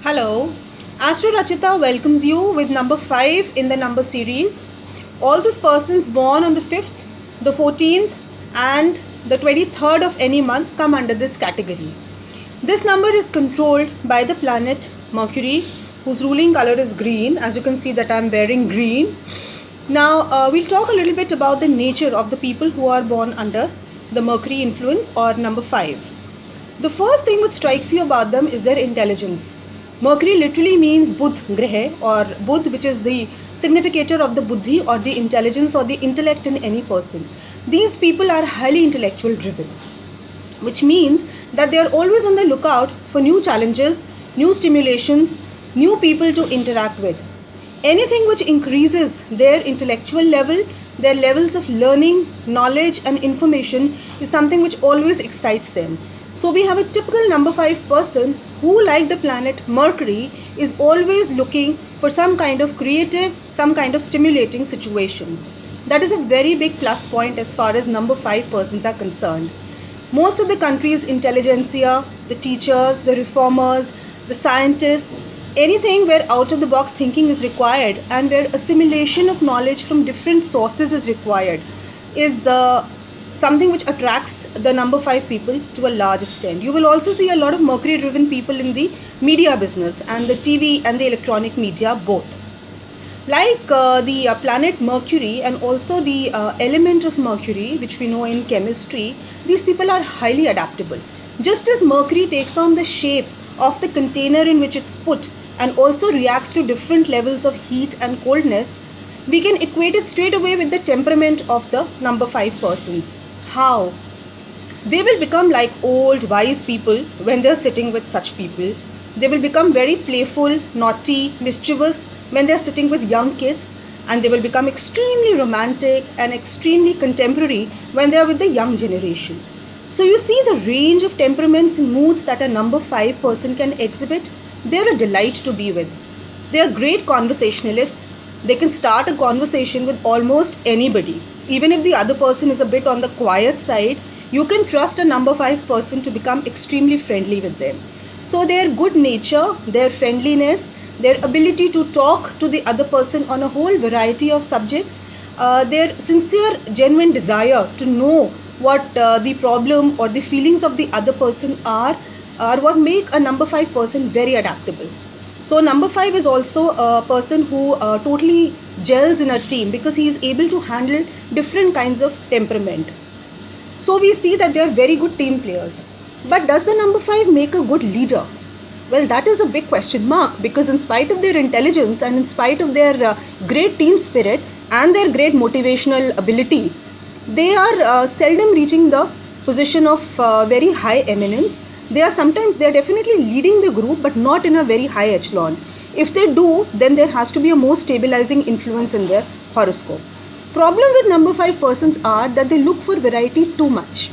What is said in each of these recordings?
Hello, Astro Rachita welcomes you with number 5 in the number series. All those persons born on the 5th, the 14th, and the 23rd of any month come under this category. This number is controlled by the planet Mercury, whose ruling color is green. As you can see that I am wearing green. Now we'll talk a little bit about the nature of the people who are born under the Mercury influence or number 5. The first thing which strikes you about them is their intelligence. Mercury literally means Budh Greh or Budh, which is the significator of the Buddhi or the intelligence or the intellect in any person. These people are highly intellectual driven, which means that they are always on the lookout for new challenges, new stimulations, new people to interact with. Anything which increases their intellectual level, their levels of learning, knowledge and information is something which always excites them. So we have a typical number 5 person who, like the planet Mercury, is always looking for some kind of creative, some kind of stimulating situations. That is a very big plus point as far as number 5 persons are concerned. Most of the country's intelligentsia, the teachers, the reformers, the scientists, anything where out of the box thinking is required and where assimilation of knowledge from different sources is required is something which attracts the number 5 people to a large extent. You will also see a lot of Mercury driven people in the media business and the TV and the electronic media both. Like the planet Mercury and also the element of Mercury, which we know in chemistry, these people are highly adaptable. Just as Mercury takes on the shape of the container in which it's put and also reacts to different levels of heat and coldness, we can equate it straight away with the temperament of the number 5 persons. How? They will become like old, wise people when they are sitting with such people. They will become very playful, naughty, mischievous when they are sitting with young kids, and they will become extremely romantic and extremely contemporary when they are with the young generation. So you see the range of temperaments and moods that a number 5 person can exhibit. They are a delight to be with. They are great conversationalists. They can start a conversation with almost anybody. Even if the other person is a bit on the quiet side, you can trust a number 5 person to become extremely friendly with them. So their good nature, their friendliness, their ability to talk to the other person on a whole variety of subjects, their sincere, genuine desire to know what the problem or the feelings of the other person are what make a number 5 person very adaptable. So number 5 is also a person who totally gels in a team because he is able to handle different kinds of temperament. So we see that they are very good team players. But does the number 5 make a good leader? Well, that is a big question mark, because in spite of their intelligence and in spite of their great team spirit and their great motivational ability, they are seldom reaching the position of very high eminence. They are definitely leading the group, but not in a very high echelon. If they do, then there has to be a more stabilizing influence in their horoscope. Problem with number 5 persons are that they look for variety too much.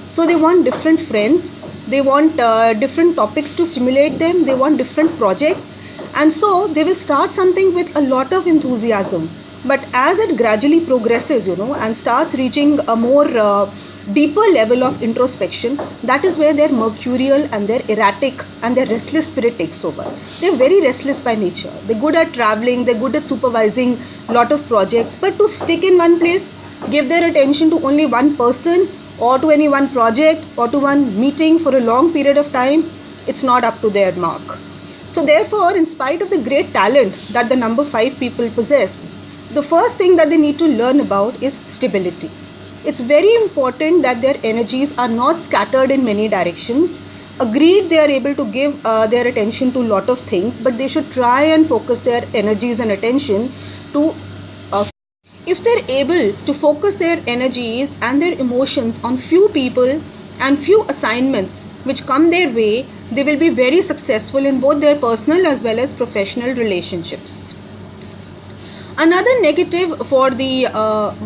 So they want different friends, they want different topics to stimulate them, they want different projects, and so they will start something with a lot of enthusiasm. But as it gradually progresses, and starts reaching a more deeper level of introspection, that is where their mercurial and their erratic and their restless spirit takes over. They're very restless by nature. They're good at traveling, they're good at supervising a lot of projects, but to stick in one place, give their attention to only one person or to any one project or to one meeting for a long period of time, it's not up to their mark. So therefore, in spite of the great talent that the number 5 people possess, the first thing that they need to learn about is stability. It's very important that their energies are not scattered in many directions. Agreed, they are able to give their attention to a lot of things, but they should try and focus their energies and attention to if they're able to focus their energies and their emotions on few people and few assignments which come their way, they will be very successful in both their personal as well as professional relationships. Another negative for the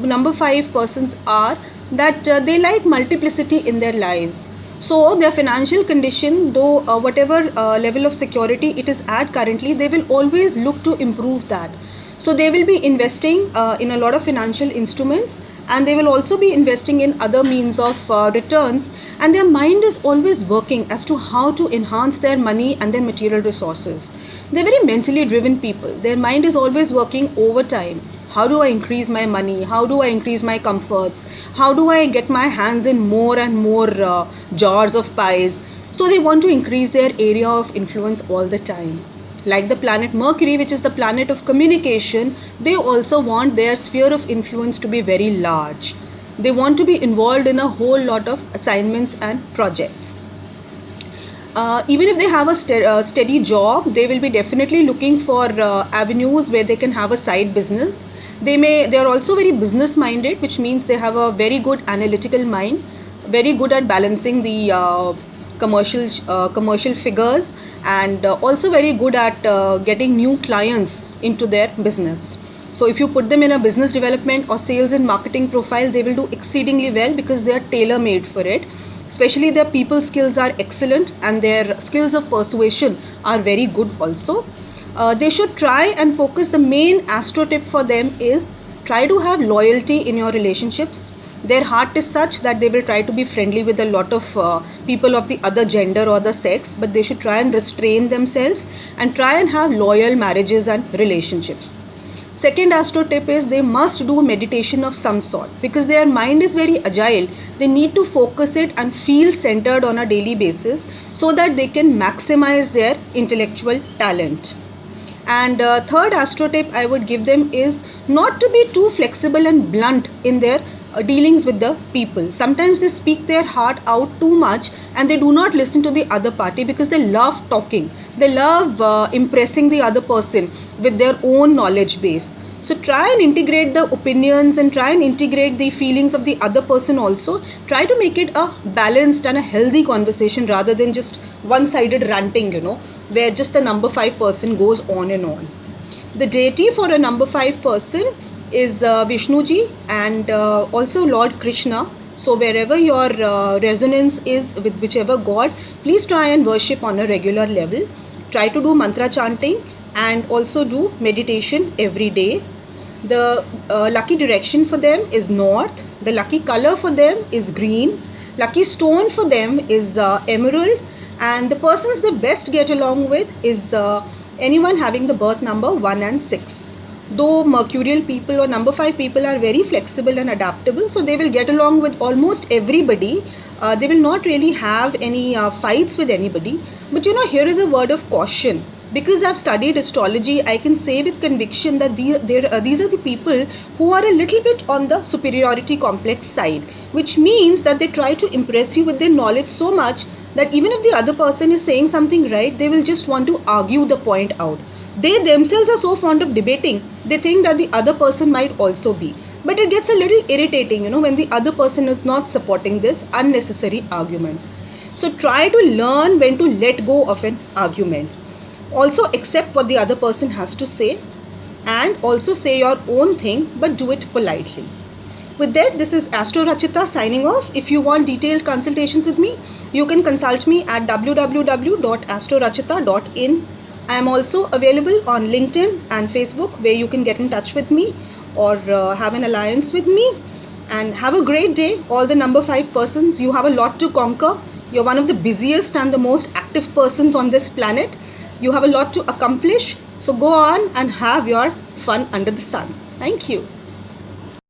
number 5 persons are that they like multiplicity in their lives. So their financial condition, though whatever level of security it is at currently, they will always look to improve that. So they will be investing in a lot of financial instruments and they will also be investing in other means of returns, and their mind is always working as to how to enhance their money and their material resources. They're very mentally driven people. Their mind is always working overtime. How do I increase my money? How do I increase my comforts? How do I get my hands in more and more jars of pies? So they want to increase their area of influence all the time. Like the planet Mercury, which is the planet of communication, they also want their sphere of influence to be very large. They want to be involved in a whole lot of assignments and projects. Even if they have a steady job, they will be definitely looking for avenues where they can have a side business. They are also very business minded, which means they have a very good analytical mind, very good at balancing the commercial figures, and also very good at getting new clients into their business. So if you put them in a business development or sales and marketing profile, they will do exceedingly well because they are tailor made for it. Especially their people skills are excellent, and their skills of persuasion are very good also. They should try and focus. The main astro tip for them is try to have loyalty in your relationships. Their heart is such that they will try to be friendly with a lot of people of the other gender or the sex, but they should try and restrain themselves and try and have loyal marriages and relationships. Second astro tip is they must do meditation of some sort because their mind is very agile. They need to focus it and feel centered on a daily basis so that they can maximize their intellectual talent. And third astro tip I would give them is not to be too flexible and blunt in their dealings with the people. Sometimes they speak their heart out too much and they do not listen to the other party because they love talking. They love impressing the other person with their own knowledge base. So try and integrate the opinions and try and integrate the feelings of the other person also. Try to make it a balanced and a healthy conversation rather than just one-sided ranting, where just the number 5 person goes on and on. The deity for a number 5 person is Vishnuji and also Lord Krishna. So wherever your resonance is with whichever god, please try and worship on a regular level. Try to do mantra chanting and also do meditation every day. The lucky direction for them is north. The lucky color for them is green. Lucky stone for them is emerald. And the persons they best get along with is anyone having the birth number 1 and 6. Though mercurial people or number 5 people are very flexible and adaptable, so they will get along with almost everybody. They will not really have any fights with anybody. But here is a word of caution. Because I've studied astrology, I can say with conviction that these are the people who are a little bit on the superiority complex side, which means that they try to impress you with their knowledge so much that even if the other person is saying something right, they will just want to argue the point out. They themselves are so fond of debating, they think that the other person might also be. But it gets a little irritating, when the other person is not supporting this unnecessary arguments. So try to learn when to let go of an argument. Also accept what the other person has to say and also say your own thing, but do it politely. With that, this is Astro Rachita signing off. If you want detailed consultations with me, you can consult me at www.astrorachita.in. I am also available on LinkedIn and Facebook where you can get in touch with me or have an alliance with me. And have a great day, all the number 5 persons. You have a lot to conquer. You're one of the busiest and the most active persons on this planet. You have a lot to accomplish. So go on and have your fun under the sun. Thank you.